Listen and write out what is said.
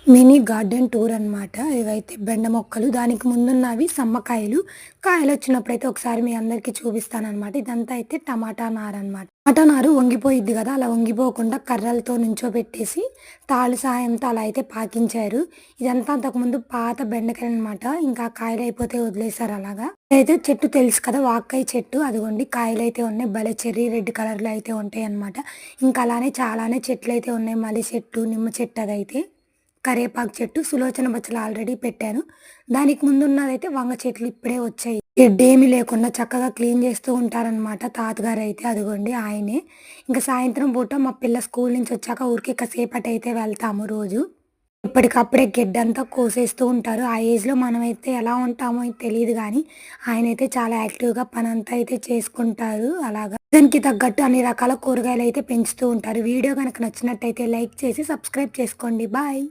Mini garden tour అనమాట. ఇవైతే బెండ మొక్కలు. దానికి ముందున్నవి సమ్మకాయలు. కాయలొచ్చినప్పుడైతే ఒకసారి మీ అందరికీ చూపిస్తాననమాట. ఇదంతా అయితే టమాటా నారనమాట. టమాటా నారు వంగిపోయిద్ది గదా! అలా వంగిపోకుండా కర్రలతో నుంచోబెట్టేసి తాళ్ళు సాయంతో అలా అయితే పాకించారు. ఇదంతా అంతకుముందు పాత బెండకాయలనమాట. ఇంకా కాయలయిపోతే వదిలేసారు అలాగా. ఇదైతే చెట్టు తెలుసు కదా! వాక్కాయ చెట్టు. అదిగోండి కాయలైతే ఉన్నాయి. భలే చెర్రీ రెడ్ కలర్‌లో అయితే ఉంటాయనమాట. ఇంకా అలానే చాలానే చెట్లయితే ఉన్నాయి. మర్రి చెట్టు, నిమ్మ చెట్టు అదైతే. కరేపాకు చెట్టు, సులోచన బచ్చలు ఆల్రెడీ పెట్టాను. దానికి ముందున్నదైతే వంగ చెట్లు ఇప్పుడే వచ్చాయి. గెడ్డేమీ లేకుండా చక్కగా క్లీన్ చేస్తూ ఉంటారనమాట తాతగారైతే. అదిగోండి ఆయనే. ఇంక సాయంత్రం పూట మా పిల్ల స్కూల్ నుంచి వచ్చాక ఊరికే కాసేపటైతే వెళ్తాము రోజు. ఎప్పటికప్పుడే గెడ్డంతా కోసేస్తూ ఉంటారు. ఆ ఏజ్‌లో మనమైతే ఎలా ఉంటామో తెలీదు గానీ, ఆయనైతే చాలా యాక్టివ్‌గా పనంతా అయితే చేసుకుంటారు అలాగా. సీజన్‌కి తగ్గట్టు అన్ని రకాల కూరగాయలైతే పెంచుతూ ఉంటారు. వీడియో గనక నచ్చినట్టయితే లైక్ చేసి సబ్స్క్రైబ్ చేసుకోండి. బాయ్.